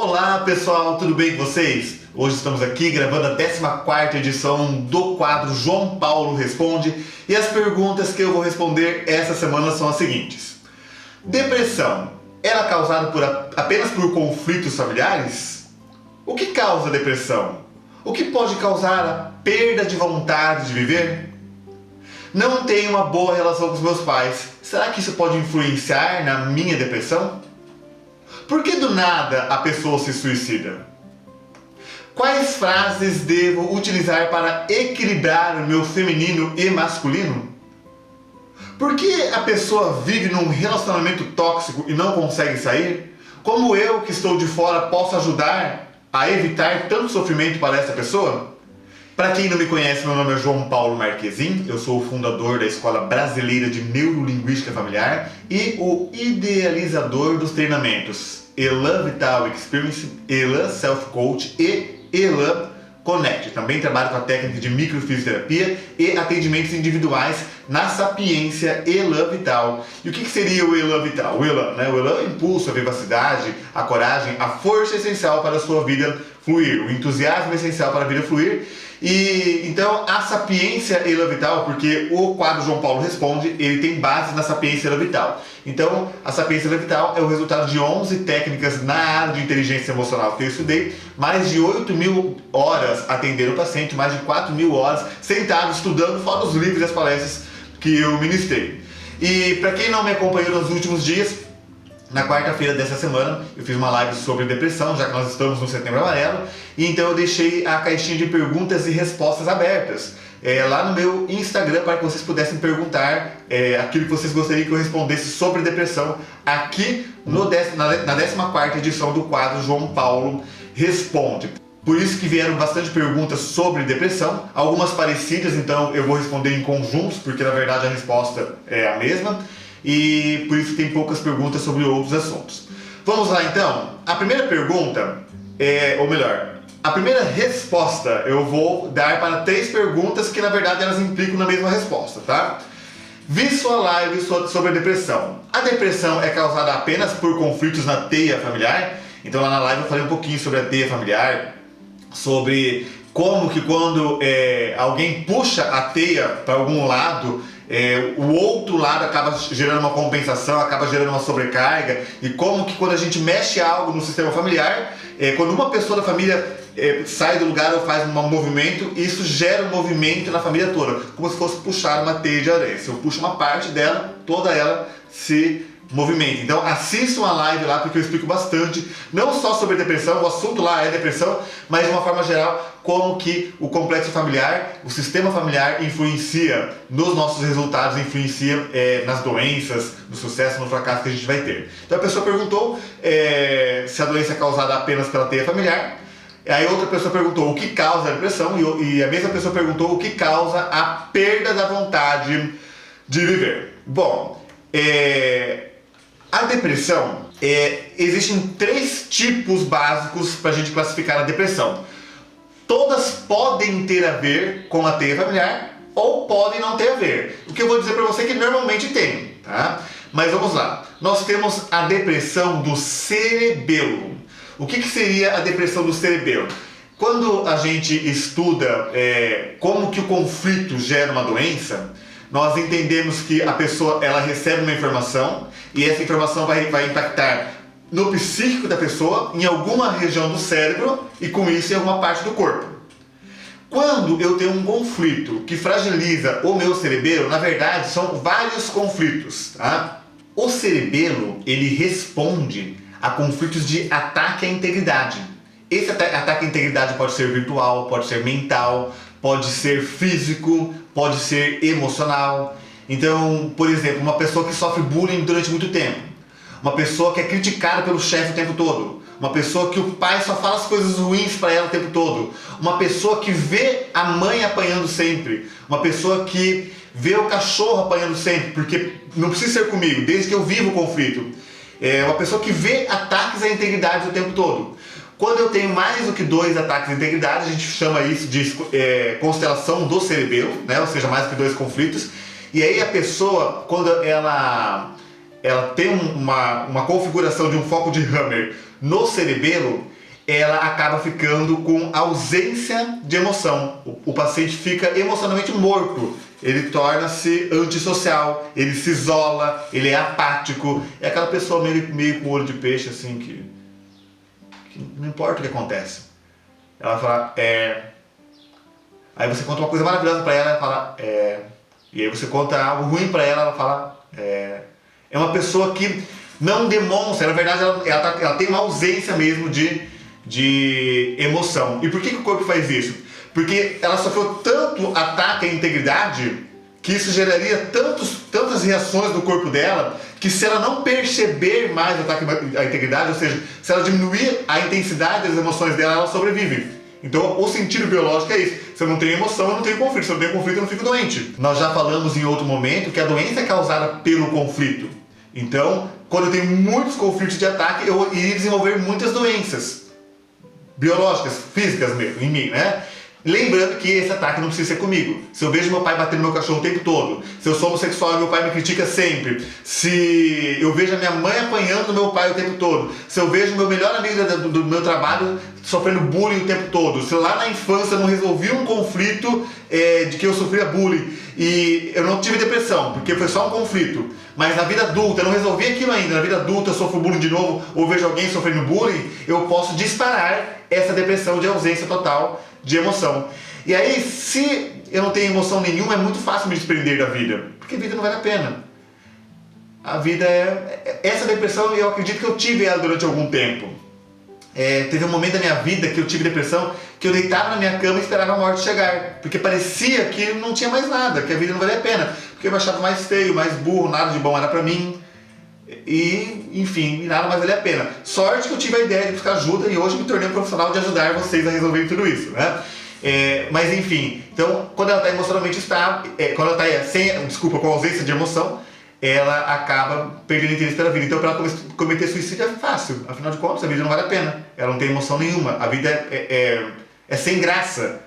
Olá pessoal, tudo bem com vocês? Hoje estamos aqui gravando a 14ª edição do quadro João Paulo Responde e as perguntas que eu vou responder essa semana são as seguintes. Depressão, ela é causada apenas por conflitos familiares? O que causa depressão? O que pode causar a perda de vontade de viver? Não tenho uma boa relação com os meus pais, será que isso pode influenciar na minha depressão? Por que do nada a pessoa se suicida? Quais frases devo utilizar para equilibrar o meu feminino e masculino? Por que a pessoa vive num relacionamento tóxico e não consegue sair? Como eu, que estou de fora, posso ajudar a evitar tanto sofrimento para essa pessoa? Para quem não me conhece, meu nome é João Paulo Marquezin, eu sou o fundador da Escola Brasileira de Neurolinguística Familiar e o idealizador dos treinamentos Elan Vital Experience, Elan Self Coach e Elan Connect. Também trabalho com a técnica de microfisioterapia e atendimentos individuais na Sapiência Elan Vital. E o que seria o Elan Vital? O Elan, né? O Elan é o impulso, a vivacidade, a coragem, a força essencial para a sua vida fluir, o entusiasmo essencial para a vida fluir. E então a Sapiência Elan Vital, porque o quadro João Paulo Responde, ele tem base na Sapiência Elan Vital. Então a Sapiência Elan Vital é o resultado de 11 técnicas na área de inteligência emocional que eu estudei, mais de 8.000 horas atendendo o paciente, mais de 4.000 horas sentado estudando, fora os livros e as palestras que eu ministrei. E para quem não me acompanhou nos últimos dias, na quarta-feira dessa semana eu fiz uma live sobre depressão, já que nós estamos no Setembro Amarelo, e então eu deixei a caixinha de perguntas e respostas abertas lá no meu Instagram para que vocês pudessem perguntar aquilo que vocês gostariam que eu respondesse sobre depressão aqui na 14ª edição do quadro João Paulo Responde. Por isso que vieram bastante perguntas sobre depressão, algumas parecidas, então eu vou responder em conjuntos, porque na verdade a resposta é a mesma. E por isso tem poucas perguntas sobre outros assuntos. Vamos lá então? A primeira pergunta, a primeira resposta eu vou dar para 3 perguntas que na verdade elas implicam na mesma resposta, tá? Vi sua live sobre a depressão. A depressão é causada apenas por conflitos na teia familiar? Então lá na live eu falei um pouquinho sobre a teia familiar, sobre como que quando alguém puxa a teia para algum lado, o outro lado acaba gerando uma compensação, acaba gerando uma sobrecarga, e como que quando a gente mexe algo no sistema familiar, quando uma pessoa da família sai do lugar ou faz um movimento, isso gera um movimento na família toda, como se fosse puxar uma teia de aranha. Se eu puxo uma parte dela, toda ela se movimento. Então assistam a live lá porque eu explico bastante, não só sobre depressão, o assunto lá é depressão, mas de uma forma geral, como que o complexo familiar, o sistema familiar influencia nos nossos resultados, influencia nas doenças, no sucesso, no fracasso que a gente vai ter. Então a pessoa perguntou se a doença é causada apenas pela teia familiar. Aí outra pessoa perguntou o que causa a depressão e a mesma pessoa perguntou o que causa a perda da vontade de viver. Bom, a depressão, existem 3 tipos básicos para a gente classificar a depressão. Todas podem ter a ver com a teia familiar ou podem não ter a ver. O que eu vou dizer para você é que normalmente tem, tá? Mas vamos lá. Nós temos a depressão do cerebelo. O que seria a depressão do cerebelo? Quando a gente estuda como que o conflito gera uma doença, nós entendemos que a pessoa ela recebe uma informação e essa informação vai impactar no psíquico da pessoa, em alguma região do cérebro e com isso em alguma parte do corpo. Quando eu tenho um conflito que fragiliza o meu cerebelo, na verdade são vários conflitos, tá? O cerebelo ele responde a conflitos de ataque à integridade. Esse ataque à integridade pode ser virtual, pode ser mental, pode ser físico, pode ser emocional. Então, por exemplo, uma pessoa que sofre bullying durante muito tempo, uma pessoa que é criticada pelo chefe o tempo todo, uma pessoa que o pai só fala as coisas ruins para ela o tempo todo, uma pessoa que vê a mãe apanhando sempre, uma pessoa que vê o cachorro apanhando sempre, porque não precisa ser comigo, desde que eu vivo o conflito, uma pessoa que vê ataques à integridade o tempo todo. Quando eu tenho mais do que 2 ataques à integridade, a gente chama isso de constelação do cerebelo, né? Ou seja, mais do que 2 conflitos. E aí a pessoa, quando ela tem uma configuração de um foco de Hammer no cerebelo, ela acaba ficando com ausência de emoção. O paciente fica emocionalmente morto. Ele torna-se antissocial, ele se isola, ele é apático. É aquela pessoa meio com olho de peixe, assim, que não importa o que acontece. Ela fala, Aí você conta uma coisa maravilhosa pra ela fala, E aí você conta algo ruim pra ela fala, É uma pessoa que não demonstra, na verdade ela tem uma ausência mesmo de emoção. E por que o corpo faz isso? Porque ela sofreu tanto ataque à integridade que isso geraria tantas reações do corpo dela que, se ela não perceber mais o ataque à integridade, ou seja, se ela diminuir a intensidade das emoções dela, ela sobrevive. Então o sentido biológico é isso: se eu não tenho emoção, eu não tenho conflito; se eu não tenho conflito, eu não fico doente. Nós já falamos em outro momento que a doença é causada pelo conflito. Então, quando eu tenho muitos conflitos de ataque, eu iria desenvolver muitas doenças biológicas, físicas mesmo, em mim, né? Lembrando que esse ataque não precisa ser comigo. Se eu vejo meu pai batendo no meu cachorro o tempo todo, se eu sou homossexual e meu pai me critica sempre, se eu vejo a minha mãe apanhando do meu pai o tempo todo, se eu vejo o meu melhor amigo do meu trabalho sofrendo bullying o tempo todo, se lá na infância eu não resolvi um conflito de que eu sofria bullying e eu não tive depressão, porque foi só um conflito, mas na vida adulta eu não resolvi aquilo ainda, na vida adulta eu sofro bullying de novo ou vejo alguém sofrendo bullying, eu posso disparar essa depressão de ausência total de emoção. E aí, se eu não tenho emoção nenhuma, é muito fácil me desprender da vida, porque a vida não vale a pena. A vida essa depressão, eu acredito que eu tive ela durante algum tempo. Teve um momento da minha vida que eu tive depressão, que eu deitava na minha cama e esperava a morte chegar, porque parecia que não tinha mais nada, que a vida não valia a pena, porque eu me achava mais feio, mais burro, nada de bom era pra mim. E, enfim, nada mais valia a pena. Sorte que eu tive a ideia de buscar ajuda e hoje me tornei um profissional de ajudar vocês a resolver tudo isso, né? Mas enfim, então quando ela está emocionalmente estável, quando ela está com ausência de emoção, ela acaba perdendo interesse pela vida. Então, para ela cometer suicídio é fácil, afinal de contas a vida não vale a pena, ela não tem emoção nenhuma, a vida é sem graça.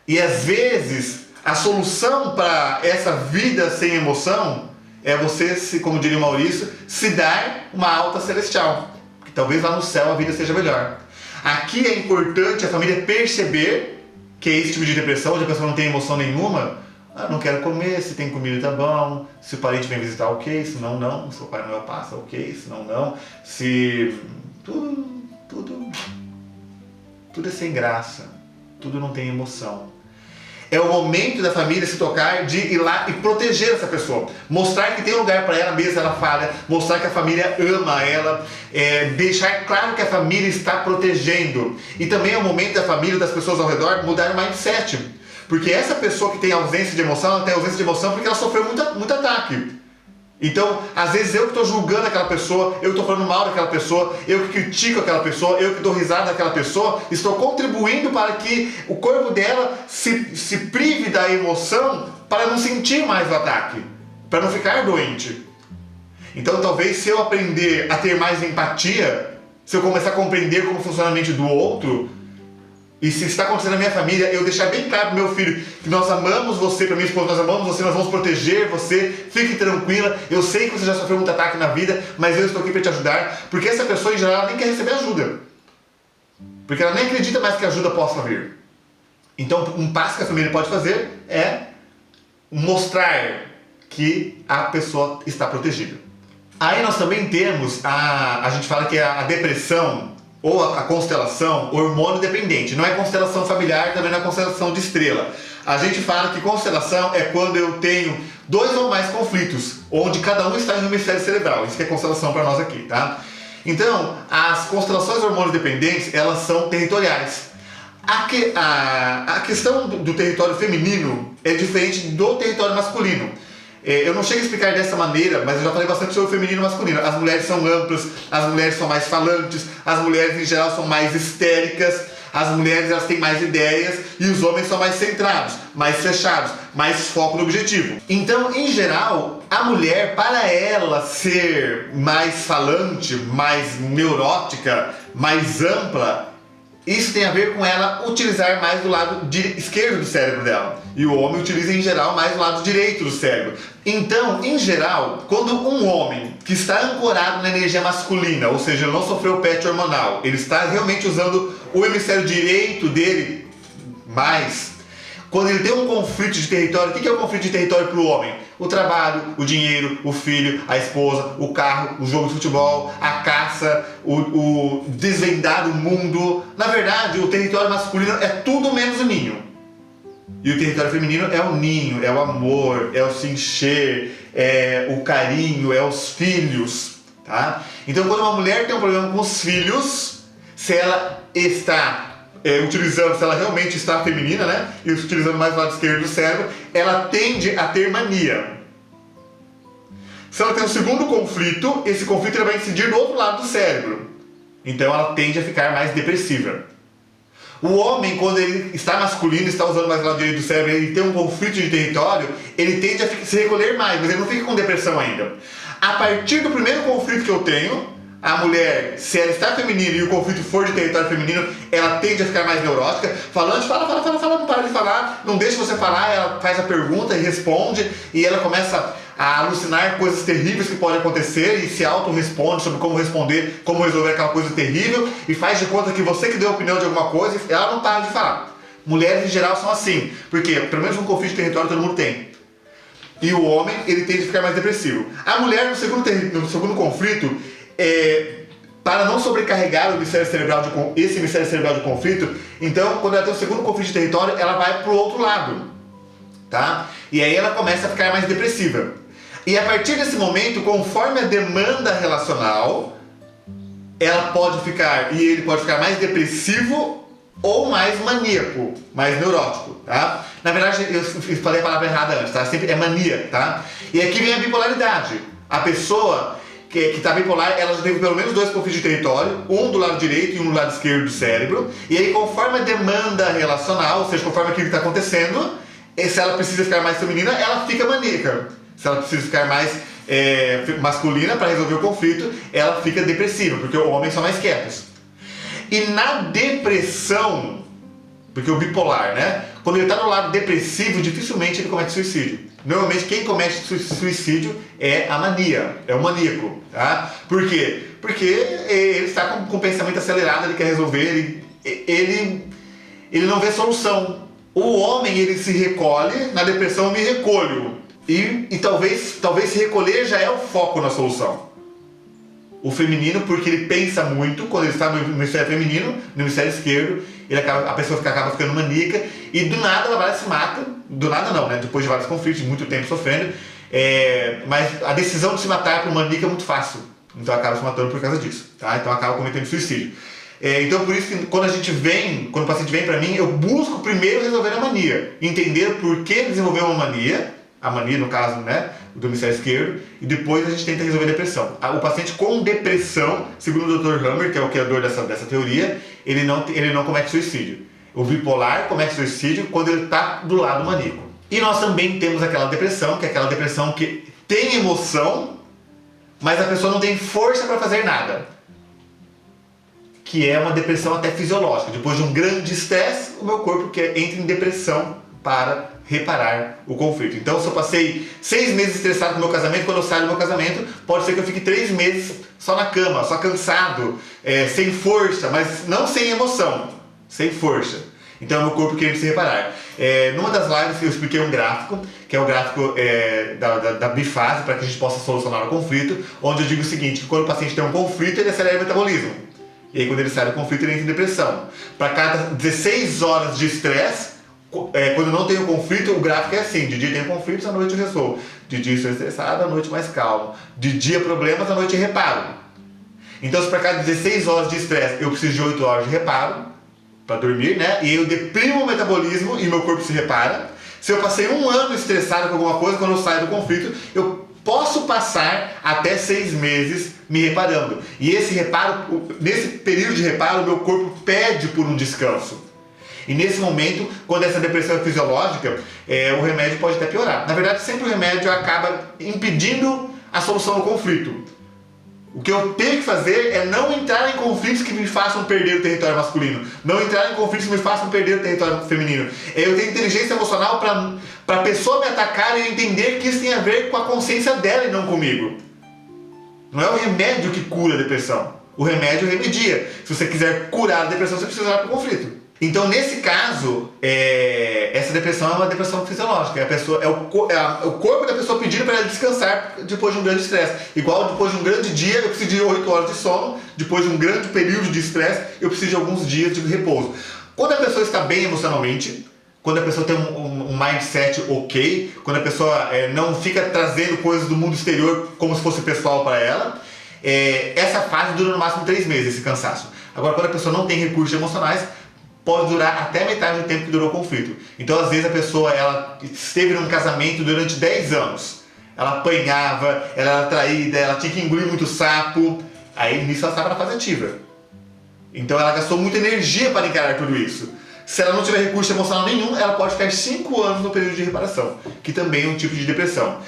E às vezes a solução para essa vida sem emoção é você, como diria o Maurício, se dar uma alta celestial. Que talvez lá no céu a vida seja melhor. Aqui é importante a família perceber que é esse tipo de depressão, onde a pessoa não tem emoção nenhuma. Não quero comer, se tem comida tá bom, se o parente vem visitar, ok, se não, não, se o pai não passa, ok, se não, não, se... Tudo é sem graça, tudo não tem emoção. É o momento da família se tocar de ir lá e proteger essa pessoa. Mostrar que tem lugar para ela mesmo, ela falha. Mostrar que a família ama ela. Deixar claro que a família está protegendo. E também é o momento da família, das pessoas ao redor, mudar o mindset. Porque essa pessoa que tem ausência de emoção, ela tem ausência de emoção porque ela sofreu muito ataque. Então, às vezes eu que estou julgando aquela pessoa, eu que estou falando mal daquela pessoa, eu que critico aquela pessoa, eu que dou risada daquela pessoa, estou contribuindo para que o corpo dela se prive da emoção para não sentir mais o ataque, para não ficar doente. Então, talvez se eu aprender a ter mais empatia, se eu começar a compreender como funciona a mente do outro, e se está acontecendo na minha família, eu deixar bem claro pro meu filho que nós amamos você, pra minha esposa, nós amamos você, nós vamos proteger você, fique tranquila, eu sei que você já sofreu muito ataque na vida, mas eu estou aqui para te ajudar, porque essa pessoa em geral nem quer receber ajuda, porque ela nem acredita mais que a ajuda possa vir. Então um passo que a família pode fazer é mostrar que a pessoa está protegida. Aí nós também temos, a gente fala que a depressão, ou a constelação, hormônio dependente. Não é constelação familiar, também não é constelação de estrela. A gente fala que constelação é quando eu tenho 2 ou mais conflitos, onde cada um está em um hemisfério cerebral. Isso que é constelação para nós aqui, tá? Então, as constelações hormônio dependentes, elas são territoriais. A questão do território feminino é diferente do território masculino. Eu não chego a explicar dessa maneira, mas eu já falei bastante sobre o feminino e o masculino. As mulheres são amplas, as mulheres são mais falantes, as mulheres em geral são mais histéricas, as mulheres elas têm mais ideias e os homens são mais centrados, mais fechados, mais foco no objetivo. Então, em geral, a mulher, para ela ser mais falante, mais neurótica, mais ampla, Isso tem a ver com ela utilizar mais do lado esquerdo do cérebro dela. E o homem utiliza em geral mais do lado direito do cérebro. Então, em geral, quando um homem que está ancorado na energia masculina, ou seja, não sofreu PET hormonal, ele está realmente usando o hemisfério direito dele mais. Quando ele tem um conflito de território, o que é o conflito de território para o homem? O trabalho, o dinheiro, o filho, a esposa, o carro, o jogo de futebol, a caça, o desvendar o mundo. Na verdade, o território masculino é tudo menos o ninho. E o território feminino é o ninho, é o amor, é o se encher, é o carinho, é os filhos. Tá? Então, quando uma mulher tem um problema com os filhos, se ela está utilizando, se ela realmente está feminina, né? E utilizando mais o lado esquerdo do cérebro, ela tende a ter mania. Se ela tem um segundo conflito, esse conflito ele vai incidir do outro lado do cérebro. Então ela tende a ficar mais depressiva. O homem, quando ele está masculino, está usando mais o lado direito do cérebro, ele tem um conflito de território, ele tende a se recolher mais, mas ele não fica com depressão ainda. A partir do primeiro conflito que eu tenho, a mulher, se ela está feminina e o conflito for de território feminino, ela tende a ficar mais neurótica, falando, fala, não para de falar, não deixa você falar, ela faz a pergunta e responde, e ela começa a alucinar coisas terríveis que podem acontecer e se auto-responde sobre como responder, como resolver aquela coisa terrível, e faz de conta que você que deu opinião de alguma coisa, e ela não para de falar. Mulheres em geral são assim, porque pelo menos um conflito de território todo mundo tem. E o homem, ele tende a ficar mais depressivo. A mulher, no segundo conflito, para não sobrecarregar esse hemisfério cerebral de conflito, então quando ela tem o segundo conflito de território, ela vai para o outro lado, tá? E aí ela começa a ficar mais depressiva. E a partir desse momento, conforme a demanda relacional, ela pode ficar, e ele pode ficar mais depressivo ou mais maníaco, mais neurótico, tá? Na verdade, eu falei a palavra errada antes, tá? Sempre é mania, tá? E aqui vem a bipolaridade. A pessoa que está bipolar, ela já teve pelo menos 2 conflitos de território, um do lado direito e um do lado esquerdo do cérebro, e aí conforme a demanda relacional, ou seja, conforme aquilo que está acontecendo, se ela precisa ficar mais feminina, ela fica maníaca. Se ela precisa ficar mais masculina para resolver o conflito, ela fica depressiva, porque os homens são mais quietos. E na depressão, porque o bipolar, né? Quando ele está no lado depressivo, dificilmente ele comete suicídio. Normalmente quem comete suicídio é a mania, é o maníaco, tá? Por quê? Porque ele está com o pensamento acelerado, ele quer resolver, ele não vê solução. O homem, ele se recolhe, na depressão eu me recolho. E talvez se recolher já é o foco na solução. O feminino, porque ele pensa muito, quando ele está no hemisfério feminino, no hemisfério esquerdo, a pessoa acaba ficando maníaca e do nada ela vai lá e se mata. Do nada não, né? Depois de vários conflitos, de muito tempo sofrendo. Mas a decisão de se matar para o maníaco é muito fácil. Então acaba se matando por causa disso, tá? Então acaba cometendo suicídio. Então por isso que quando o paciente vem para mim, eu busco primeiro resolver a mania. Entender por que desenvolveu uma mania, a mania no caso, né, do hemisfério esquerdo, e depois a gente tenta resolver a depressão. O paciente com depressão, segundo o Dr. Hammer, que é o criador dessa teoria, ele não comete suicídio. O bipolar comete suicídio quando ele está do lado maníaco. E nós também temos aquela depressão, que é aquela depressão que tem emoção, mas a pessoa não tem força para fazer nada. Que é uma depressão até fisiológica. Depois de um grande estresse, o meu corpo entra em depressão para reparar o conflito. Então, se eu passei 6 meses estressado com o meu casamento, quando eu saio do meu casamento, pode ser que eu fique 3 meses só na cama, só cansado, sem força, mas não sem emoção, sem força. Então, é o meu corpo querendo se reparar. Numa das lives eu expliquei um gráfico, que é o gráfico da bifase, para que a gente possa solucionar o conflito, onde eu digo o seguinte, que quando o paciente tem um conflito, ele acelera o metabolismo. E aí, quando ele sai do conflito, ele entra em depressão. Para cada 16 horas de estresse, quando não tem o conflito, o gráfico é assim: de dia tem conflitos, à noite eu resolvo. De dia estou estressado, à noite mais calmo. De dia problemas, à noite reparo. Então, se para cada 16 horas de estresse eu preciso de 8 horas de reparo para dormir, né? E eu deprimo o metabolismo e meu corpo se repara. Se eu passei 1 ano estressado com alguma coisa, quando eu saio do conflito, eu posso passar até 6 meses me reparando. E nesse período de reparo, o meu corpo pede por um descanso. E nesse momento, quando essa depressão é fisiológica, o remédio pode até piorar. Na verdade, sempre o remédio acaba impedindo a solução do conflito. O que eu tenho que fazer é não entrar em conflitos que me façam perder o território masculino. Não entrar em conflitos que me façam perder o território feminino. Eu tenho inteligência emocional para a pessoa me atacar e eu entender que isso tem a ver com a consciência dela e não comigo. Não é o remédio que cura a depressão. O remédio remedia. Se você quiser curar a depressão, você precisa usar para o conflito. Então, nesse caso, essa depressão é uma depressão fisiológica. É o corpo da pessoa pedindo para ela descansar depois de um grande estresse. Igual depois de um grande dia, eu preciso de 8 horas de sono. Depois de um grande período de estresse, eu preciso de alguns dias de repouso. Quando a pessoa está bem emocionalmente, quando a pessoa tem um mindset ok, quando a pessoa não fica trazendo coisas do mundo exterior como se fosse pessoal para ela, essa fase dura no máximo 3 meses, esse cansaço. Agora, quando a pessoa não tem recursos emocionais, pode durar até metade do tempo que durou o conflito. Então, às vezes, a pessoa ela esteve num casamento durante 10 anos. Ela apanhava, ela era traída, ela tinha que engolir muito sapo. Aí, nisso, ela estava na fase ativa. Então, ela gastou muita energia para encarar tudo isso. Se ela não tiver recurso emocional nenhum, ela pode ficar 5 anos no período de reparação, que também é um tipo de depressão.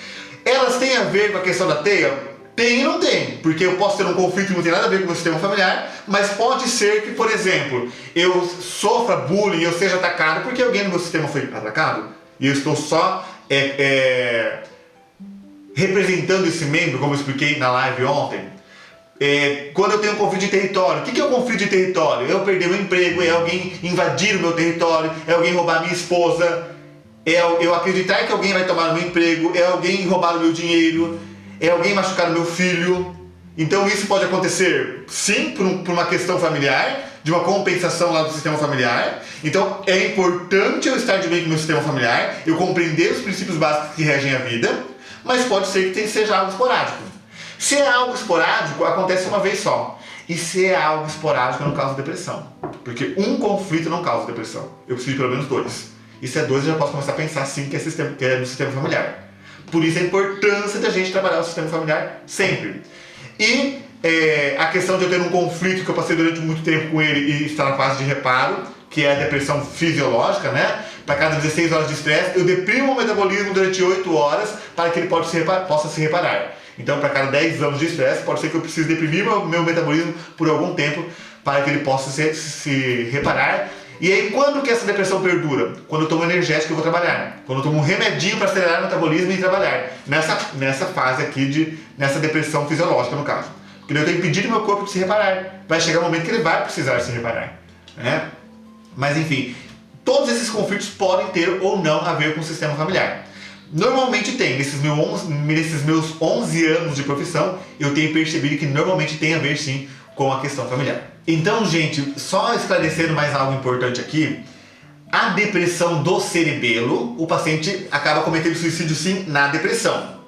Elas têm a ver com a questão da teia? Tem e não tem, porque eu posso ter um conflito que não tem nada a ver com o meu sistema familiar, mas pode ser que, por exemplo, eu sofra bullying, eu seja atacado porque alguém no meu sistema foi atacado, e eu estou só representando esse membro, como eu expliquei na live ontem. Quando eu tenho um conflito de território, o que é um conflito de território? É eu perder meu emprego, é alguém invadir o meu território, é alguém roubar minha esposa, é eu acreditar que alguém vai tomar o meu emprego, é alguém roubar o meu dinheiro, é alguém machucar o meu filho. Então isso pode acontecer, sim, por uma questão familiar, de uma compensação lá do sistema familiar. Então é importante eu estar de bem com o meu sistema familiar, eu compreender os princípios básicos que regem a vida, mas pode ser que seja algo esporádico. Se é algo esporádico, acontece uma vez só. E se é algo esporádico, não causa depressão. Porque um conflito não causa depressão. Eu preciso de pelo menos 2. E se é 2, eu já posso começar a pensar sim que é no sistema familiar. Por isso a importância da gente trabalhar o sistema familiar sempre. E a questão de eu ter um conflito que eu passei durante muito tempo com ele e estar na fase de reparo, que é a depressão fisiológica, né? Para cada 16 horas de estresse, eu deprimo o metabolismo durante 8 horas para que ele possa se reparar. Então, para cada 10 anos de estresse, pode ser que eu precise deprimir meu metabolismo por algum tempo para que ele possa se reparar. E aí, quando que essa depressão perdura? Quando eu tomo energético, eu vou trabalhar. Quando eu tomo um remedinho para acelerar o metabolismo e trabalhar. Nessa fase aqui, nessa depressão fisiológica, no caso. Porque eu tenho que pedir ao meu corpo de se reparar. Vai chegar um momento que ele vai precisar se reparar, né? Mas, enfim, todos esses conflitos podem ter ou não a ver com o sistema familiar. Normalmente tem, nesses meus 11 anos de profissão, eu tenho percebido que normalmente tem a ver sim com a questão familiar. Então, gente, só esclarecendo mais algo importante aqui, a depressão do cerebelo, o paciente acaba cometendo suicídio sim na depressão.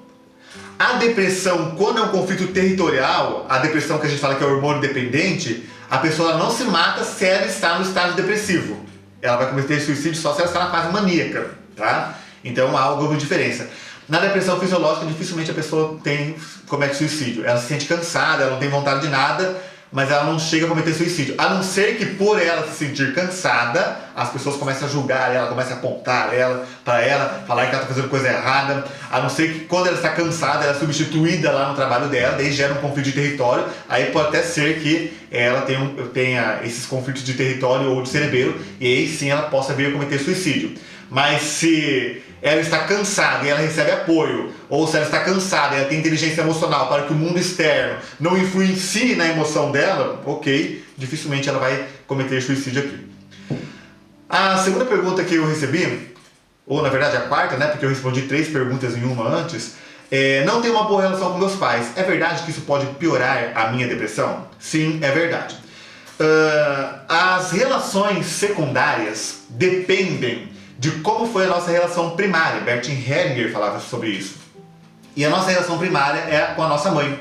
A depressão, quando é um conflito territorial, a depressão que a gente fala que é hormônio dependente, a pessoa não se mata se ela está no estágio depressivo. Ela vai cometer suicídio só se ela está na fase maníaca, tá? Então há alguma diferença. Na depressão fisiológica, dificilmente a pessoa comete suicídio. Ela se sente cansada, ela não tem vontade de nada, mas ela não chega a cometer suicídio. A não ser que por ela se sentir cansada, as pessoas começam a julgar ela, começam a apontar para ela, falar que ela está fazendo coisa errada. A não ser que quando ela está cansada, ela é substituída lá no trabalho dela, daí gera um conflito de território. Aí pode até ser que ela tenha esses conflitos de território ou de cerebelo, e aí sim ela possa vir a cometer suicídio. Mas se ela está cansada e ela recebe apoio, ou se ela está cansada e ela tem inteligência emocional para que o mundo externo não influencie na emoção dela, ok, dificilmente ela vai cometer suicídio aqui. A segunda pergunta que eu recebi, ou na verdade a quarta, né, porque eu respondi 3 perguntas em uma antes, não tenho uma boa relação com meus pais. É verdade que isso pode piorar a minha depressão? Sim, é verdade. As relações secundárias dependem de como foi a nossa relação primária. Bert Hellinger falava sobre isso. E a nossa relação primária é com a nossa mãe.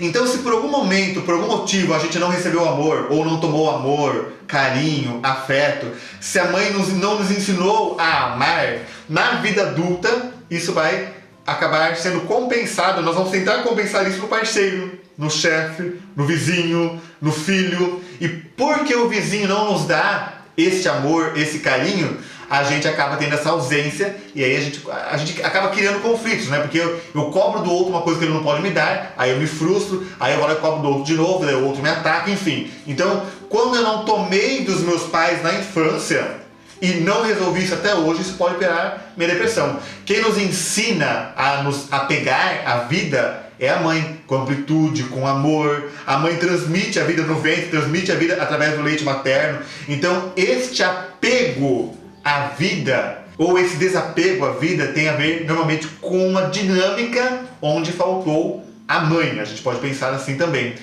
Então, se por algum momento, por algum motivo, a gente não recebeu amor, ou não tomou amor, carinho, afeto, se a mãe não nos ensinou a amar, na vida adulta, isso vai acabar sendo compensado. Nós vamos tentar compensar isso no parceiro, no chefe, no vizinho, no filho. E porque o vizinho não nos dá esse amor, esse carinho, a gente acaba tendo essa ausência e aí a gente acaba criando conflitos, né? Porque eu cobro do outro uma coisa que ele não pode me dar, aí eu me frustro, aí eu vou lá e cobro do outro de novo, daí o outro me ataca, enfim. Então, quando eu não tomei dos meus pais na infância e não resolvi isso até hoje, isso pode gerar minha depressão. Quem nos ensina a nos apegar à vida é a mãe, com amplitude, com amor. A mãe transmite a vida no ventre, transmite a vida através do leite materno. Então, este apego à vida, ou esse desapego à vida, tem a ver normalmente com uma dinâmica onde faltou a mãe. A gente pode pensar assim também.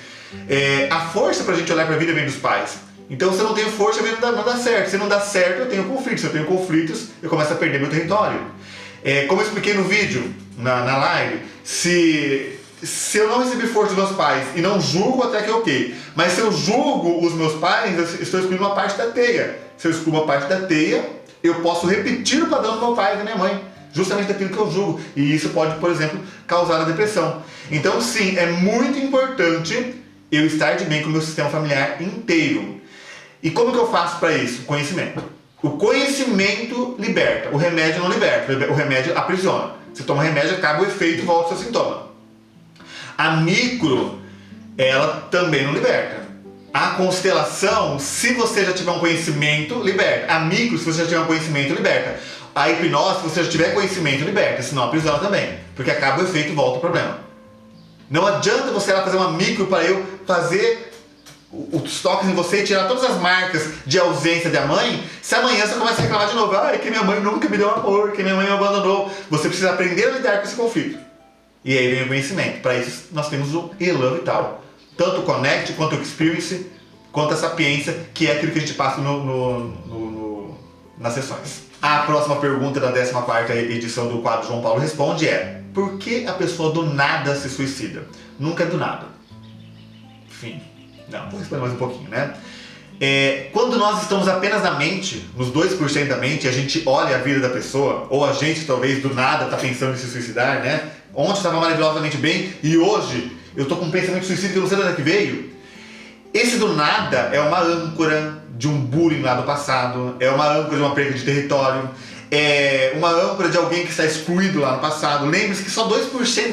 A força pra gente olhar pra vida vem dos pais. Então, se eu não tenho força, a vida não dá certo. Se não dá certo, eu tenho conflitos. Se eu tenho conflitos, eu começo a perder meu território. Como eu expliquei no vídeo, na live, se eu não recebi força dos meus pais e não julgo, até que é ok. Mas se eu julgo os meus pais, eu estou excluindo uma parte da teia. Se eu excluo uma parte da teia, eu posso repetir o padrão do meu pai e da minha mãe, justamente daquilo que eu julgo. E isso pode, por exemplo, causar a depressão. Então, sim, é muito importante eu estar de bem com o meu sistema familiar inteiro. E como que eu faço para isso? Conhecimento. O conhecimento liberta, o remédio não liberta, o remédio aprisiona. Você toma remédio, acaba o efeito e volta o seu sintoma. A micro, ela também não liberta. A constelação, se você já tiver um conhecimento, liberta. A micro, se você já tiver um conhecimento, liberta. A hipnose, se você já tiver conhecimento, liberta. Senão aprisiona também, porque acaba o efeito e volta o problema. Não adianta você ir lá fazer uma micro para eu fazer os toques em você e tirar todas as marcas de ausência da mãe, se amanhã você começa a reclamar de novo, que minha mãe nunca me deu amor, que minha mãe me abandonou. Você precisa aprender a lidar com esse conflito. E aí vem o conhecimento. Para isso nós temos o E-Love Vital. Tanto o Connect, quanto o Experience, quanto a Sapiência, que é aquilo que a gente passa nas sessões. A próxima pergunta da 14ª edição do quadro João Paulo Responde é: por que a pessoa do nada se suicida? Nunca é do nada. Enfim. Não, vou responder mais um pouquinho, né? Quando nós estamos apenas na mente, nos 2% da mente, a gente olha a vida da pessoa, ou a gente talvez do nada está pensando em se suicidar, né? Ontem eu estava maravilhosamente bem e hoje eu estou com um pensamento de suicídio que eu não sei de onde é que veio. Esse do nada é uma âncora de um bullying lá do passado, é uma âncora de uma perda de território, é uma âncora de alguém que está excluído lá no passado. Lembre-se que só 2%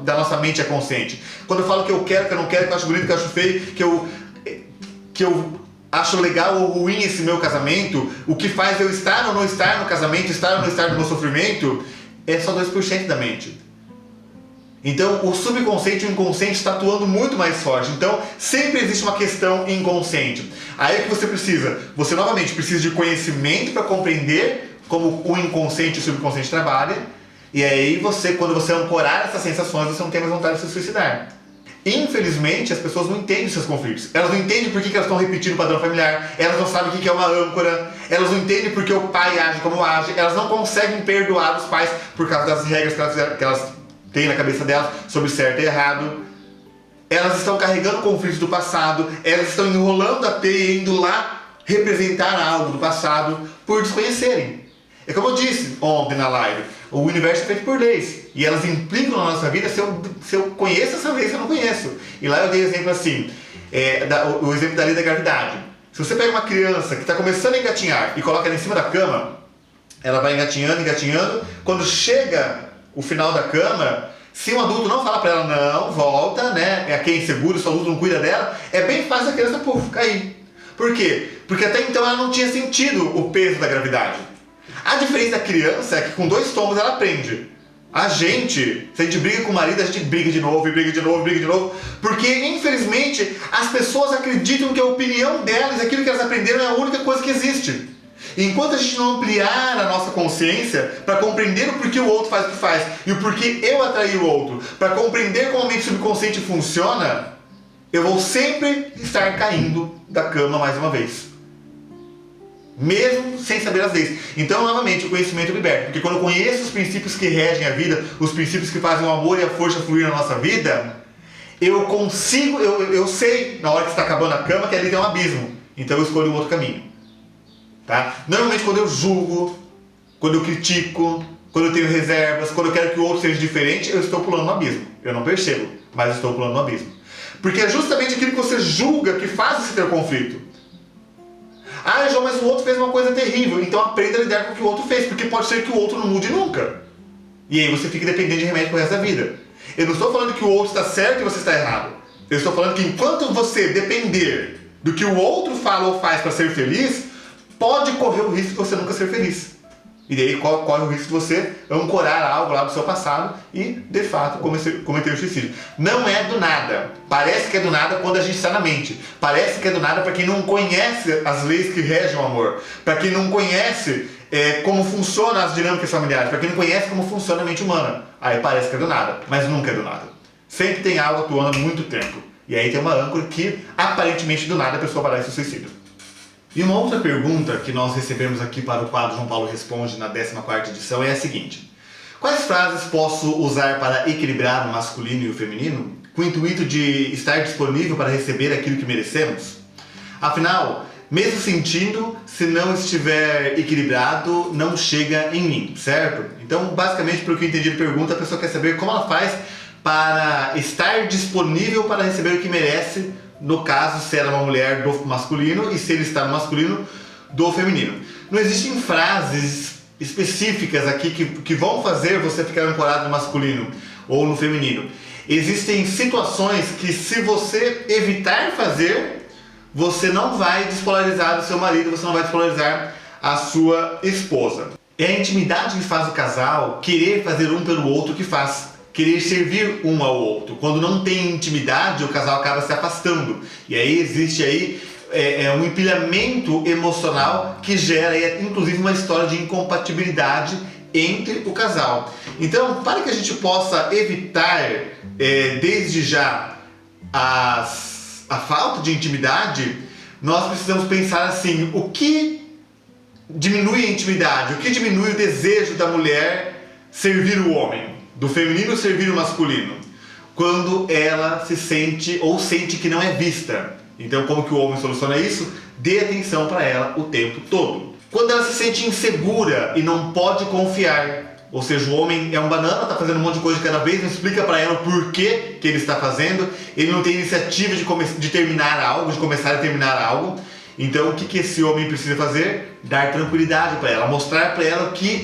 da nossa mente é consciente. Quando eu falo que eu quero, que eu não quero, que eu acho bonito, que eu acho feio, que eu acho legal ou ruim esse meu casamento, o que faz eu estar ou não estar no casamento, estar ou não estar no meu sofrimento, é só 2% da mente. Então o subconsciente e o inconsciente está atuando muito mais forte. Então sempre existe uma questão inconsciente. Aí o que você precisa? Você novamente precisa de conhecimento para compreender como o inconsciente e o subconsciente trabalham, e aí quando você ancorar essas sensações, você não tem mais vontade de se suicidar. Infelizmente, as pessoas não entendem seus conflitos. Elas não entendem por que elas estão repetindo o padrão familiar, elas não sabem o que é uma âncora, elas não entendem por que o pai age como age, elas não conseguem perdoar os pais por causa das regras que elas têm na cabeça delas sobre certo e errado. Elas estão carregando conflitos do passado, elas estão enrolando a teia e indo lá representar algo do passado por desconhecerem. É como eu disse ontem na live, o universo é feito por leis e elas implicam na nossa vida se eu conheço essa lei, se eu não conheço. E lá eu dei exemplo assim, o exemplo da lei da gravidade. Se você pega uma criança que está começando a engatinhar e coloca ela em cima da cama, ela vai engatinhando, engatinhando. Quando chega o final da cama, se um adulto não fala para ela, não, volta, né? É quem é inseguro, se o adulto não cuida dela, é bem fácil a criança cair. Por quê? Porque até então ela não tinha sentido o peso da gravidade. A diferença da criança é que com 2 tombos ela aprende. A gente, se a gente briga com o marido, a gente briga de novo, e briga de novo, briga de novo, porque infelizmente as pessoas acreditam que a opinião delas, aquilo que elas aprenderam é a única coisa que existe. E enquanto a gente não ampliar a nossa consciência para compreender o porquê o outro faz o que faz e o porquê eu atraí o outro, para compreender como a mente subconsciente funciona, eu vou sempre estar caindo da cama mais uma vez. Mesmo sem saber as leis. Então, novamente, o conhecimento liberta. Porque quando eu conheço os princípios que regem a vida, os princípios que fazem o amor e a força fluir na nossa vida, eu sei, na hora que está acabando a cama, que ali tem um abismo. Então eu escolho um outro caminho. Tá? Normalmente quando eu julgo, quando eu critico, quando eu tenho reservas, quando eu quero que o outro seja diferente, eu estou pulando no abismo. Eu não percebo, mas estou pulando no abismo. Porque é justamente aquilo que você julga que faz esse teu conflito. Ah, João, mas o outro fez uma coisa terrível. Então aprenda a lidar com o que o outro fez, porque pode ser que o outro não mude nunca. E aí você fica dependente de remédio pro resto da vida. Eu não estou falando que o outro está certo e você está errado. Eu estou falando que enquanto você depender do que o outro fala ou faz para ser feliz, pode correr o risco de você nunca ser feliz. E daí corre o risco de você ancorar algo lá do seu passado e, de fato, cometer o suicídio. Não é do nada. Parece que é do nada quando a gente está na mente. Parece que é do nada para quem não conhece as leis que regem o amor. Para quem não conhece como funcionam as dinâmicas familiares. Para quem não conhece como funciona a mente humana. Aí parece que é do nada, mas nunca é do nada. Sempre tem algo atuando há muito tempo. E aí tem uma âncora que, aparentemente, do nada, a pessoa vai lá e se suicida. E uma outra pergunta que nós recebemos aqui para o quadro João Paulo Responde na 14ª edição é a seguinte: quais frases posso usar para equilibrar o masculino e o feminino, com o intuito de estar disponível para receber aquilo que merecemos? Afinal, mesmo sentindo, se não estiver equilibrado, não chega em mim, certo? Então, basicamente, pelo que eu entendi da pergunta, a pessoa quer saber como ela faz para estar disponível para receber o que merece. No caso, se ela é uma mulher do masculino e se ele está no masculino, do feminino. Não existem frases específicas aqui que vão fazer você ficar ancorado no masculino ou no feminino. Existem situações que, se você evitar fazer, você não vai despolarizar o seu marido, você não vai despolarizar a sua esposa. É a intimidade que faz o casal querer fazer um pelo outro que faz. Querer servir um ao outro. Quando não tem intimidade, o casal acaba se afastando. E aí existe aí um empilhamento emocional que gera inclusive uma história de incompatibilidade entre o casal. Então, para que a gente possa evitar desde já a falta de intimidade, nós precisamos pensar assim: o que diminui a intimidade? O que diminui o desejo da mulher servir o homem? Do feminino servir o masculino? Quando ela se sente ou sente que não é vista. Então, como que o homem soluciona isso? Dê atenção para ela o tempo todo. Quando ela se sente insegura e não pode confiar, ou seja, o homem é um banana, está fazendo um monte de coisa de cada vez, não explica para ela o porquê que ele está fazendo, ele não tem iniciativa de terminar algo, de começar a terminar algo. Então, o que esse homem precisa fazer? Dar tranquilidade para ela, mostrar para ela o que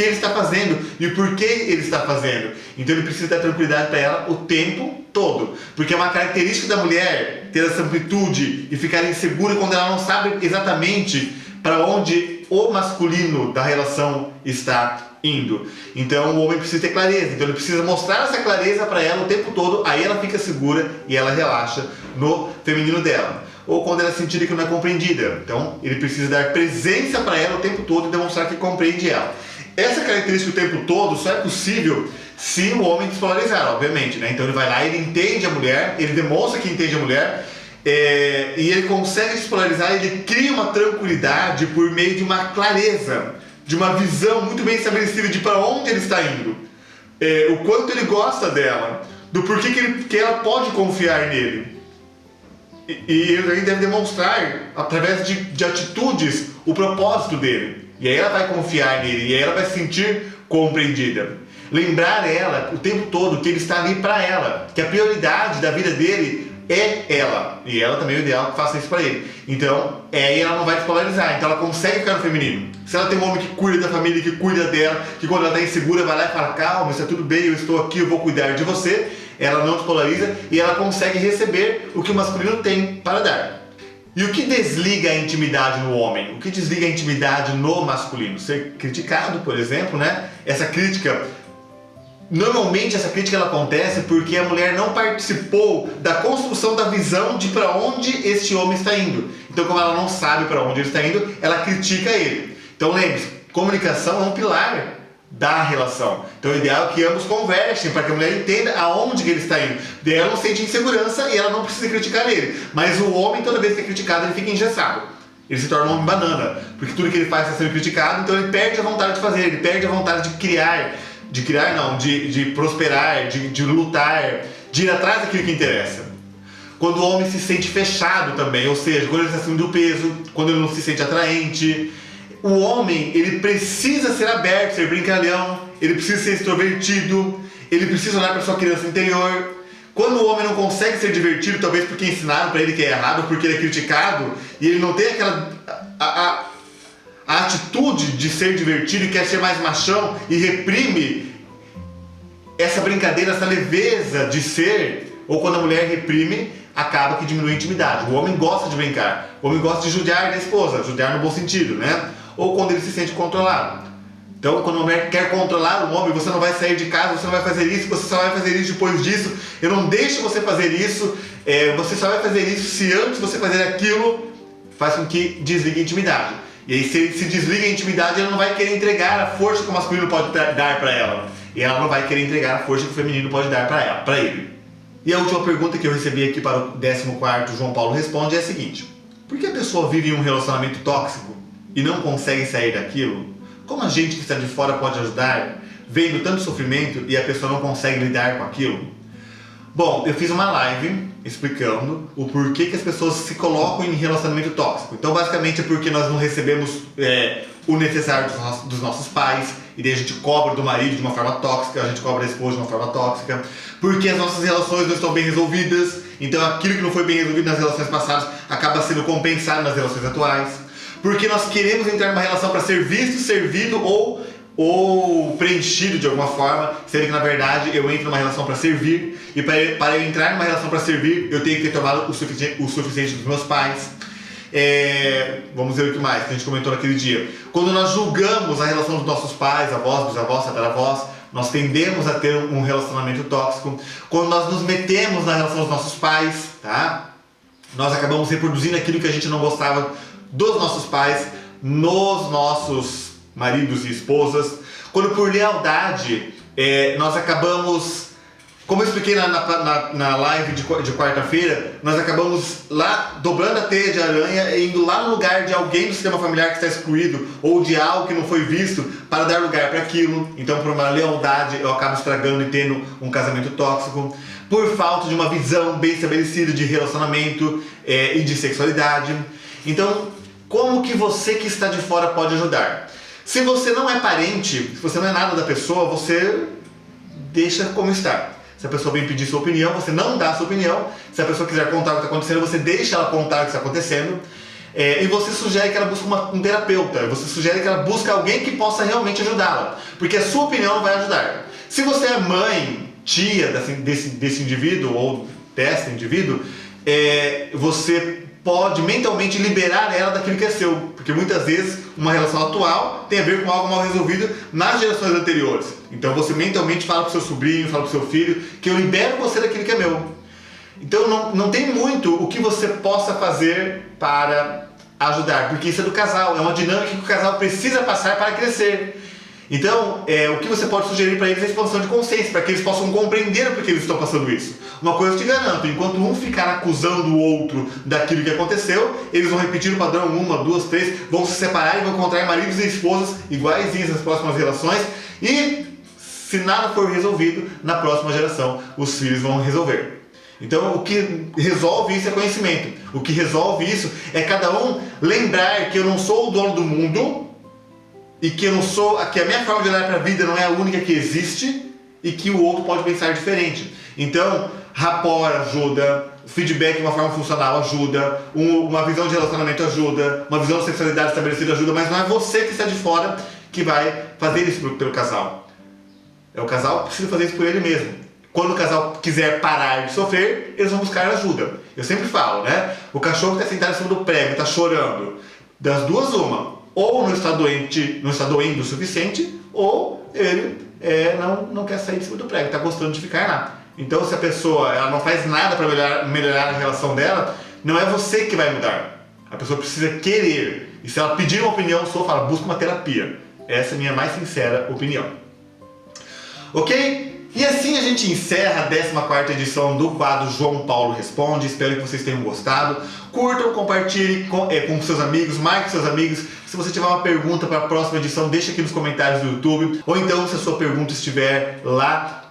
ele está fazendo e o porquê ele está fazendo. Então, ele precisa dar tranquilidade para ela o tempo todo, porque é uma característica da mulher ter essa amplitude e ficar insegura quando ela não sabe exatamente para onde o masculino da relação está indo. Então, o homem precisa ter clareza, então ele precisa mostrar essa clareza para ela o tempo todo, aí ela fica segura e ela relaxa no feminino dela. Ou quando ela sentir que não é compreendida. Então, ele precisa dar presença para ela o tempo todo e demonstrar que compreende ela. Essa característica o tempo todo só é possível se o homem despolarizar, obviamente, né? Então ele vai lá, ele entende a mulher, ele demonstra que entende a mulher, e ele consegue despolarizar, ele cria uma tranquilidade por meio de uma clareza, de uma visão muito bem estabelecida de para onde ele está indo, o quanto ele gosta dela, do porquê que ela pode confiar nele. E ele ainda deve demonstrar, através de atitudes, o propósito dele. E aí ela vai confiar nele, e aí ela vai se sentir compreendida. Lembrar ela o tempo todo que ele está ali para ela, que a prioridade da vida dele é ela. E ela também é o ideal que faça isso para ele. Então, aí ela não vai despolarizar, então ela consegue ficar no feminino. Se ela tem um homem que cuida da família, que cuida dela, que quando ela está insegura vai lá e fala: calma, está tudo bem, eu estou aqui, eu vou cuidar de você. Ela não despolariza e ela consegue receber o que o masculino tem para dar. E o que desliga a intimidade no homem? O que desliga a intimidade no masculino? Ser criticado, por exemplo, né? Normalmente essa crítica ela acontece porque a mulher não participou da construção da visão de para onde este homem está indo. Então, como ela não sabe para onde ele está indo, ela critica ele. Então, lembre-se, comunicação é um pilar da relação. Então, o ideal é que ambos conversem para que a mulher entenda aonde que ele está indo. Daí ela não sente insegurança e ela não precisa criticar ele. Mas o homem, toda vez que é criticado, ele fica engessado. Ele se torna um homem banana, porque tudo que ele faz está sendo criticado, então ele perde a vontade de fazer, ele perde a vontade de de prosperar, de lutar, de ir atrás daquilo que interessa. Quando o homem se sente fechado também, ou seja, quando ele está acima do peso, quando ele não se sente atraente, o homem, ele precisa ser aberto, ser brincalhão, ele precisa ser extrovertido, ele precisa olhar para sua criança interior. Quando o homem não consegue ser divertido, talvez porque ensinaram para ele que é errado, porque ele é criticado, e ele não tem a atitude de ser divertido e quer ser mais machão e reprime essa brincadeira, essa leveza de ser, ou quando a mulher reprime, acaba que diminui a intimidade. O homem gosta de brincar, o homem gosta de judiar da esposa, judiar no bom sentido, né? Ou quando ele se sente controlado. Então, quando a mulher quer controlar o homem, você não vai sair de casa, você não vai fazer isso, você só vai fazer isso depois disso, eu não deixo você fazer isso, você só vai fazer isso se antes você fazer aquilo, faz com que desligue a intimidade. E aí, se desliga a intimidade, ela não vai querer entregar a força que o masculino pode dar para ela. E ela não vai querer entregar a força que o feminino pode dar para ele. E a última pergunta que eu recebi aqui para o 14º João Paulo Responde é a seguinte: por que a pessoa vive em um relacionamento tóxico e não consegue sair daquilo? Como a gente que está de fora pode ajudar, vendo tanto sofrimento e a pessoa não consegue lidar com aquilo? Bom, eu fiz uma live explicando o porquê que as pessoas se colocam em relacionamento tóxico. Então, basicamente, é porque nós não recebemos o necessário dos nossos pais, e daí a gente cobra do marido de uma forma tóxica, a gente cobra da esposa de uma forma tóxica, porque as nossas relações não estão bem resolvidas, então aquilo que não foi bem resolvido nas relações passadas acaba sendo compensado nas relações atuais, porque nós queremos entrar numa relação para ser visto, servido ou preenchido de alguma forma, sendo que na verdade eu entro numa relação para servir, e para eu entrar numa relação para servir, eu tenho que ter tomado o suficiente dos meus pais. Vamos ver o que mais que a gente comentou naquele dia. Quando nós julgamos a relação dos nossos pais, avós, bisavós, tataravós, nós tendemos a ter um relacionamento tóxico. Quando nós nos metemos na relação dos nossos pais, tá? Nós acabamos reproduzindo aquilo que a gente não gostava dos nossos pais nos nossos maridos e esposas. Quando por lealdade nós acabamos, como eu expliquei na live de quarta-feira, nós acabamos lá dobrando a teia de aranha e indo lá no lugar de alguém do sistema familiar que está excluído ou de algo que não foi visto para dar lugar para aquilo. Então, por uma lealdade, eu acabo estragando e tendo um casamento tóxico. Por falta de uma visão bem estabelecida de relacionamento e de sexualidade. Então, como que você que está de fora pode ajudar? Se você não é parente, se você não é nada da pessoa, você deixa como está. Se a pessoa vem pedir sua opinião, você não dá a sua opinião. Se a pessoa quiser contar o que está acontecendo, você deixa ela contar o que está acontecendo. E você sugere que ela busque um terapeuta. Você sugere que ela busque alguém que possa realmente ajudá-la. Porque a sua opinião vai ajudar. Se você é mãe, tia desse indivíduo ou desse indivíduo, você pode mentalmente liberar ela daquilo que é seu. Porque muitas vezes uma relação atual tem a ver com algo mal resolvido nas gerações anteriores. Então você mentalmente fala pro seu sobrinho, fala pro seu filho, que eu libero você daquilo que é meu. Então não tem muito o que você possa fazer para ajudar, porque isso é do casal, é uma dinâmica que o casal precisa passar para crescer. Então, o que você pode sugerir para eles é a expansão de consciência, para que eles possam compreender por que eles estão passando isso. Uma coisa eu te garanto, enquanto um ficar acusando o outro daquilo que aconteceu, eles vão repetir o padrão 1, 2, 3, vão se separar e vão encontrar maridos e esposas iguaizinhos nas próximas relações, e se nada for resolvido, na próxima geração os filhos vão resolver. Então o que resolve isso é conhecimento. O que resolve isso é cada um lembrar que eu não sou o dono do mundo, e que que a minha forma de olhar para a vida não é a única que existe e que o outro pode pensar diferente. Então, rapport ajuda, feedback de uma forma funcional ajuda, uma visão de relacionamento ajuda, uma visão de sexualidade estabelecida ajuda, mas não é você que está de fora que vai fazer isso pelo casal. É o casal que precisa fazer isso por ele mesmo. Quando o casal quiser parar de sofrer, eles vão buscar ajuda. Eu sempre falo, né? O cachorro que está sentado em cima do prego, está chorando, das duas uma. Ou não está doente, não está doendo o suficiente, ou ele não quer sair de cima do prego, está gostando de ficar lá. Então, se a pessoa ela não faz nada para melhorar a relação dela, não é você que vai mudar. A pessoa precisa querer. E se ela pedir uma opinião sua, fala, busca uma terapia. Essa é a minha mais sincera opinião. Ok? E assim a gente encerra a 14ª edição do quadro João Paulo Responde. Espero que vocês tenham gostado. Curtam, compartilhem com seus amigos, marquem seus amigos. Se você tiver uma pergunta para a próxima edição, deixa aqui nos comentários do YouTube. Ou então, se a sua pergunta estiver lá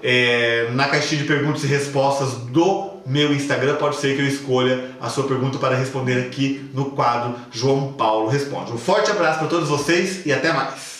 na caixinha de perguntas e respostas do meu Instagram, pode ser que eu escolha a sua pergunta para responder aqui no quadro João Paulo Responde. Um forte abraço para todos vocês e até mais!